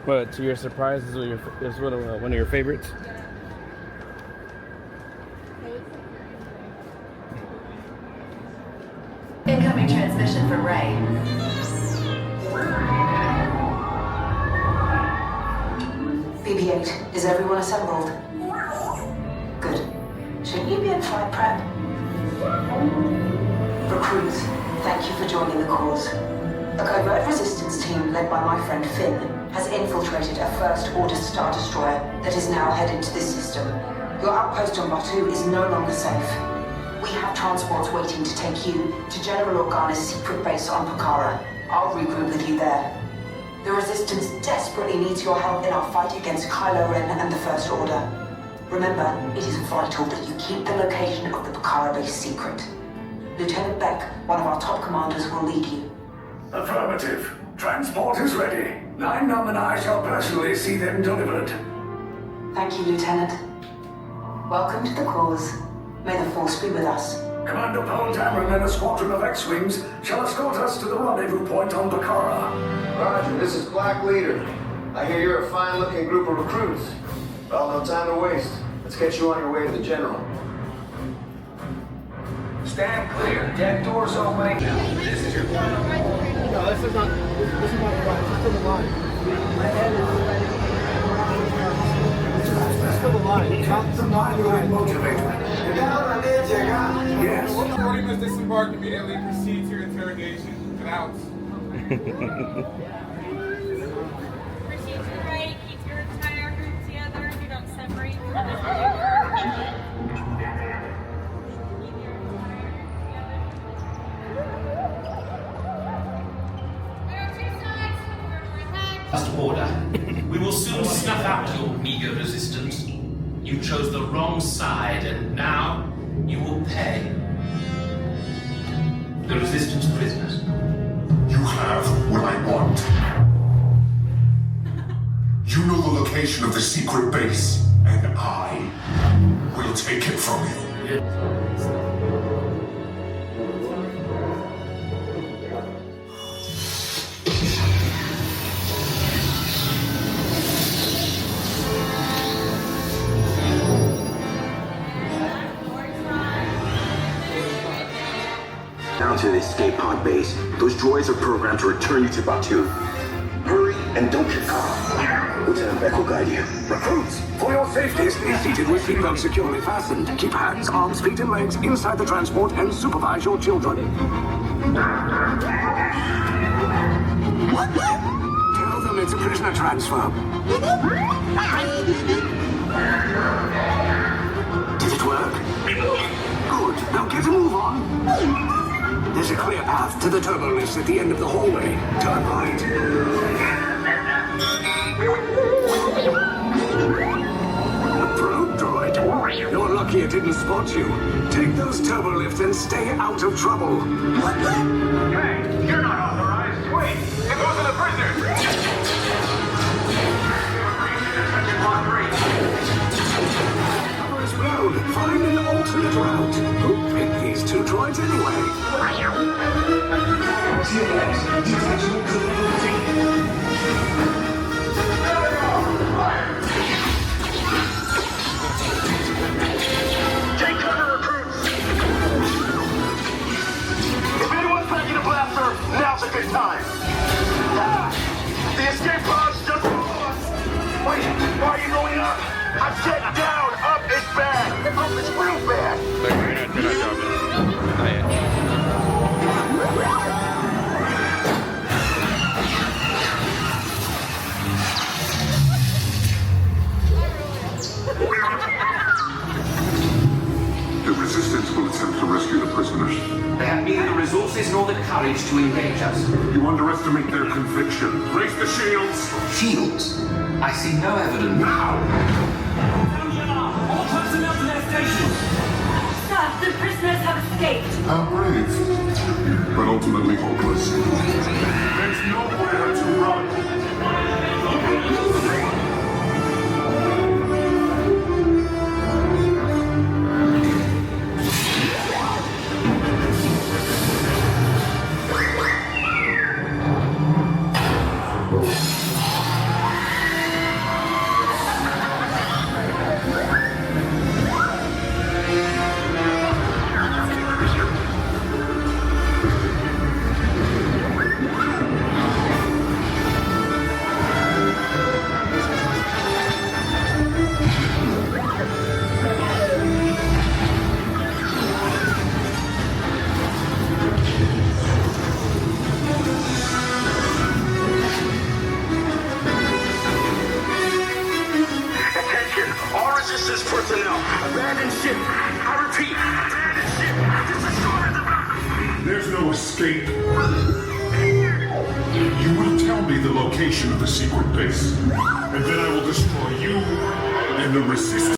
But to your surprise, is one of your favorites? Incoming transmission from Ray. BB-8, is everyone assembled? Good. Shouldn't you be in flight prep? Recruits, thank you for joining the cause. A covert resistance team led by my friend Finn has infiltrated a First Order Star Destroyer that is now headed to this system. Your outpost on Batu is no longer safe. We have transports waiting to take you to General Organa's secret base on Pokhara. I'll regroup with you there. The Resistance desperately needs your help in our fight against Kylo Ren and the First Order. Remember, it is vital that you keep the location of the Pokhara base secret. Lieutenant Beck, one of our top commanders, will lead you. Affirmative. Transport is ready. Nine Numb and I shall personally see them delivered. Thank you, Lieutenant. Welcome to the cause. May the Force be with us. Commander Paul Dameron and a squadron of X-Wings shall escort us to the rendezvous point on Pokhara. Roger, this is Black Leader. I hear you're a fine-looking group of recruits. Well, no time to waste. Let's get you on your way to the General. Stand clear. Deck doors opening. This is your final. No, this is not the line. This is still the line. My head is ready. This is still the line. It's not the line. Motivator. Yes. Authority must disembark immediately. Proceed to your interrogation. Get out. Proceed to the right. Keep your entire group together. Do not separate. First Order. We will soon snuff out your meager resistance. You chose the wrong side, and now you will pay. The Resistance prisoners. You have what I want. You know the location of the secret base, and I will take it from you. Down to the escape pod base. Those droids are programmed to return you to Batu. Hurry and don't get caught. Lieutenant Beck will guide you. Recruits, for your safety, stay seated with seatbelts securely fastened. Keep hands, arms, feet, and legs inside the transport and supervise your children. Tell them it's a prisoner transfer. Did it work? Good. Now get a move on. There's a clear path to the turbo lifts at the end of the hallway. Turn right. A probe droid. You're lucky it didn't spot you. Take those turbo lifts and stay out of trouble. Hey, you're not authorized. Wait, it goes to the prisoners. Cover is blown. Find an alternate route. Who picked these two droids anyway? Take cover, recruits. If anyone's packing a blaster, now's a good time. The escape pod's just below us. Wait, why are you going up? I'm said down. Up is bad. Up is real bad. The Resistance will attempt to rescue the prisoners. They have neither the resources nor the courage to engage us. You underestimate their conviction. Raise the shields! Shields? I see no evidence. Now! All personnel to their stations! Sir, the prisoners have escaped. How brave, but ultimately hopeless. There's nowhere to run. escape. You will tell me the location of the secret base, and then I will destroy you and the Resistance.